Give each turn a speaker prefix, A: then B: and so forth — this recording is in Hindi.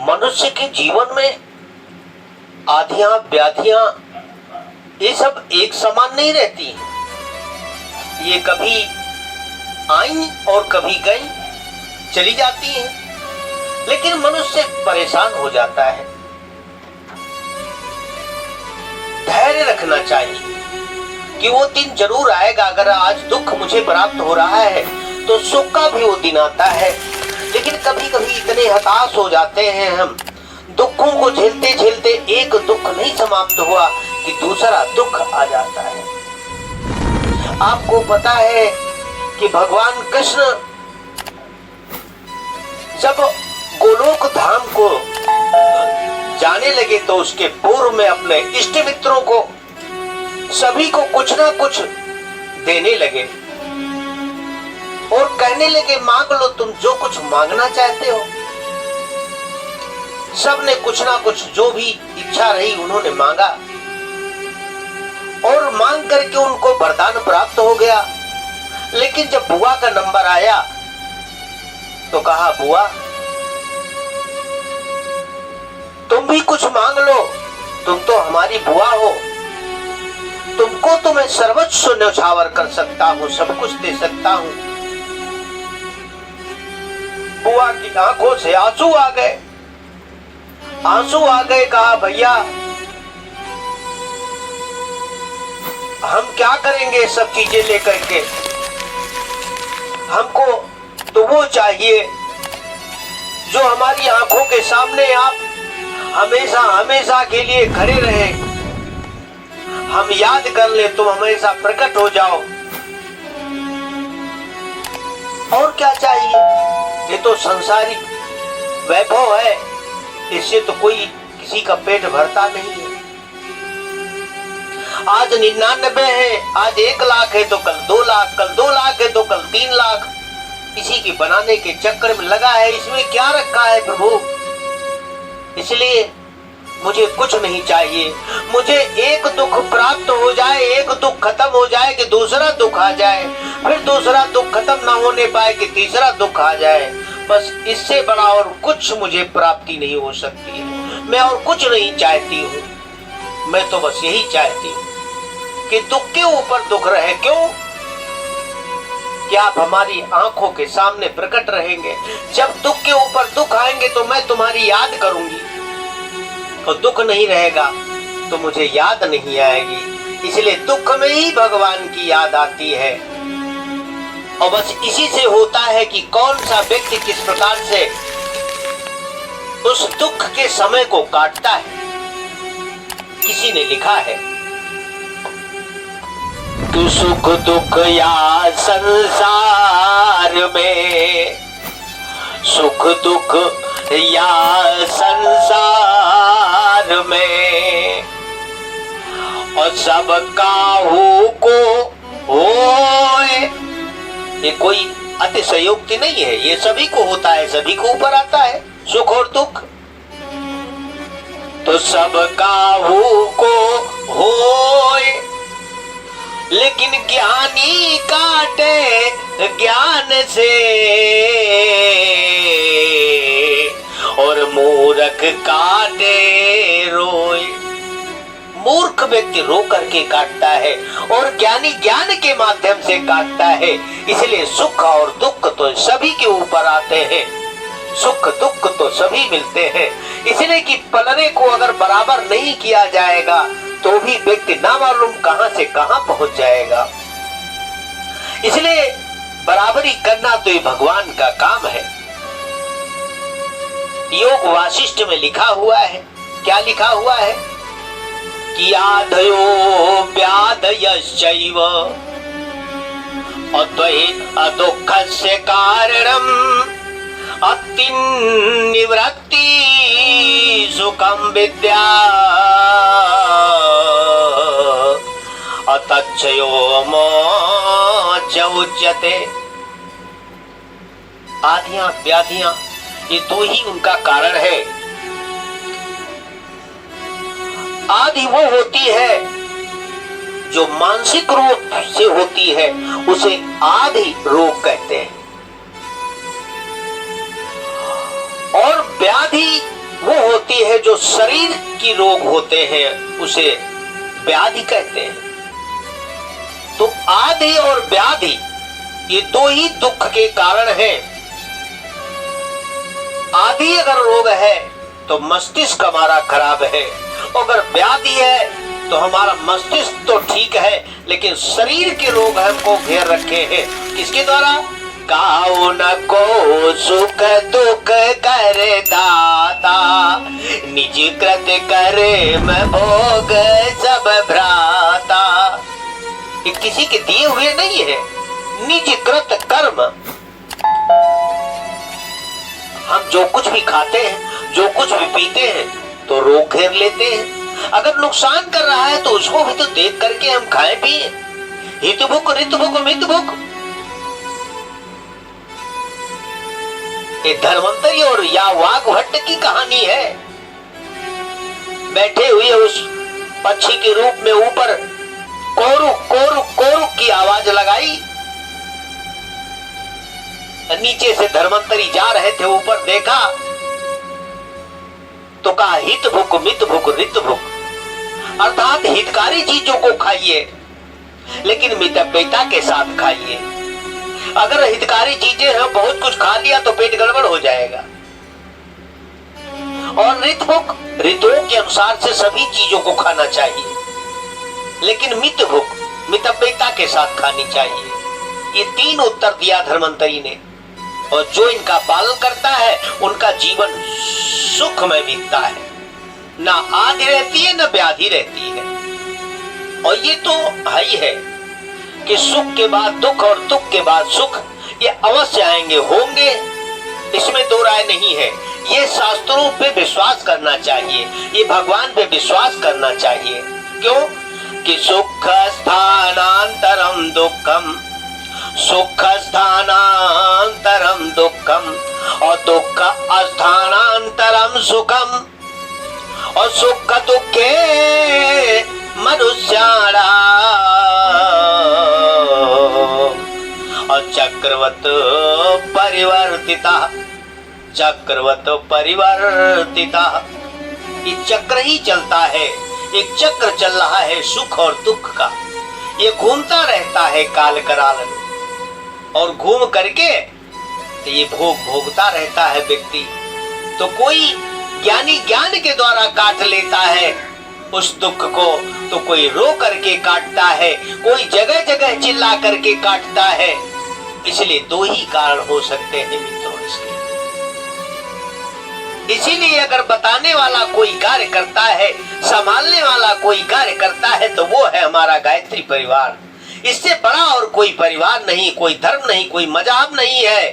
A: मनुष्य के जीवन में आधियां व्याधियां ये सब एक समान नहीं रहती हैं। ये कभी आई और कभी गई, चली जाती हैं, लेकिन मनुष्य परेशान हो जाता है। धैर्य रखना चाहिए कि वो दिन जरूर आएगा। अगर आज दुख मुझे प्राप्त हो रहा है तो सुख का भी वो दिन आता है। लेकिन कभी कभी इतने हताश हो जाते हैं हम, दुखों को झेलते झेलते एक दुख नहीं समाप्त हुआ कि दूसरा दुख आ जाता है। आपको पता है कि भगवान कृष्ण जब गोलोक धाम को जाने लगे तो उसके पूर्व में अपने इष्ट मित्रों को सभी को कुछ ना कुछ देने लगे और कहने लगे मांग लो तुम जो कुछ मांगना चाहते हो। सब ने कुछ ना कुछ जो भी इच्छा रही उन्होंने मांगा और मांग करके उनको वरदान प्राप्त हो गया। लेकिन जब बुआ का नंबर आया तो कहा बुआ तुम भी कुछ मांग लो, तुम तो हमारी बुआ हो, तुमको तो मैं सर्वस्व न्यौछावर कर सकता हूं, सब कुछ दे सकता हूं। बुआ की आंखों से आंसू आ गए, आंसू आ गए। कहा भैया हम क्या करेंगे सब चीजें लेकर के, हमको तो वो चाहिए जो हमारी आंखों के सामने आप हमेशा हमेशा के लिए खड़े रहे, हम याद कर ले, तुम हमेशा प्रकट हो जाओ। और क्या चाहिए, ये तो संसारिक वैभव है, इससे तो कोई किसी का पेट भरता नहीं है। आज 99 है, आज 1 लाख है तो कल 2 लाख, कल 2 लाख है तो कल 3 लाख, इसी के बनाने के चक्कर में लगा है। इसमें क्या रखा है प्रभु? इसलिए मुझे कुछ नहीं चाहिए, मुझे एक दुख प्राप्त हो जाए, एक दुख खत्म हो जाए कि दूसरा दुख आ जाए, फिर दूसरा दुख खत्म ना होने पाए कि तीसरा दुख आ जाए। बस इससे बड़ा और कुछ मुझे प्राप्ति नहीं हो सकती है। मैं और कुछ नहीं चाहती हूँ, मैं तो बस यही चाहती हूँ कि दुख के ऊपर दुख रहे। क्यों? क्या आप हमारी आंखों के सामने प्रकट रहेंगे। जब दुख के ऊपर दुख आएंगे तो मैं तुम्हारी याद करूंगी, तो दुख नहीं रहेगा तो मुझे याद नहीं आएगी। इसलिए दुख में ही भगवान की याद आती है। और बस इसी से होता है कि कौन सा व्यक्ति किस प्रकार से उस दुख के समय को काटता है। किसी ने लिखा है कि सुख दुख या संसार में, सुख दुख या संसार में, और सब काहू को होए। ये कोई अतिशयोक्ति नहीं है, ये सभी को होता है, सभी को ऊपर आता है सुख और दुख। तो सब काहू को होए, लेकिन ज्ञानी काटे ज्ञान से, और मूर्ख काटे रोए। मूर्ख व्यक्ति रो करके काटता है और ज्ञानी ज्ञान के माध्यम से काटता है। इसलिए सुख और दुख तो सभी के ऊपर आते हैं, सुख दुख तो सभी मिलते हैं। इसलिए कि पलने को अगर बराबर नहीं किया जाएगा तो भी व्यक्ति ना मालूम कहां से कहां पहुंच जाएगा। इसलिए बराबरी करना तो ये भगवान का काम है। योग वासिष्ठ में लिखा हुआ है, क्या लिखा हुआ है कि आधयो व्याधयश्चैव अदुःखस्य कारणम् अतिनिवृत्ति सुखं विद्या अतच्छयो मोक्ष उच्यते। आधियां व्याधियां ये दो ही उनका कारण है। आदि वो होती है जो मानसिक रूप से होती है, उसे आदि रोग कहते हैं। और व्याधि होती है जो शरीर की रोग होते हैं उसे व्याधि कहते हैं। तो आदि और व्याधि ये दो ही दुख के कारण हैं। आदि अगर रोग है तो मस्तिष्क हमारा खराब है, अगर व्याधि है तो हमारा मस्तिष्क तो ठीक है लेकिन शरीर के रोग हमको घेर रखे हैं। किसके द्वारा? काऊ न को सुख दुख करे दाता, निज कृत करे मैं भोग सब भ्राता। ये किसी के दिए हुए नहीं है, निज कृत कर्म। हम जो कुछ भी खाते हैं, जो कुछ भी पीते हैं तो रोग घेर लेते हैं। अगर नुकसान कर रहा है तो उसको भी तो देख करके हम खाएं पिए। हित भुक रित भुक मित भुक। ये धर्मंतरी और यावाग भट्ट की कहानी है। बैठे हुए उस पक्षी के रूप में ऊपर कोरु कोरु कोरु की आवाज लगाई। नीचे से धर्मंतरी जा रहे थे, ऊपर देखा तो कहा हित भुक मित भुक रित भुक, अर्थात हितकारी चीजों को खाइए लेकिन मितव्ययिता के साथ खाइए। अगर हितकारी चीजें हैं, बहुत कुछ खा लिया तो पेट गड़बड़ हो जाएगा। और रित भुक, ऋतुओं के अनुसार से सभी चीजों को खाना चाहिए लेकिन मित भुक, मितव्ययिता के साथ खानी चाहिए। ये तीन उत्तर दिया धर्मंतरी ने, और जो इनका पालन करता है उनका जीवन सुख में बीतता है। ना आदि रहती है, ना व्याधि रहती है। और ये तो है ही है कि सुख के बाद दुख और दुख के बाद सुख, ये अवश्य आएंगे, होंगे, इसमें दो राय नहीं है। ये शास्त्रों पे विश्वास करना चाहिए, ये भगवान पे विश्वास करना चाहिए। क्यों? कि सुख स्थानांतरम दुखम, सुख स्थानांतरम दुखम, और दुख स्थानांतरम सुखम, और सुख दुखे मनुष्याणा, और चक्रवत परिवर्तिता, चक्रवत परिवर्तिता। ये चक्र ही चलता है, एक चक्र चल रहा है सुख और दुख का। ये घूमता रहता है काल कराल में, और घूम करके तो ये भोग भोगता रहता है व्यक्ति। तो कोई ज्ञानी ज्ञान के द्वारा काट लेता है उस दुख को, तो कोई रो करके काटता है, कोई जगह जगह चिल्ला करके काटता है। इसलिए दो ही कारण हो सकते हैं मित्रों इसके। इसीलिए अगर बताने वाला कोई कार्य करता है, संभालने वाला कोई कार्य करता है तो वो है हमारा गायत्री परिवार। इससे बड़ा और कोई परिवार नहीं, कोई धर्म नहीं, कोई मजहब नहीं है।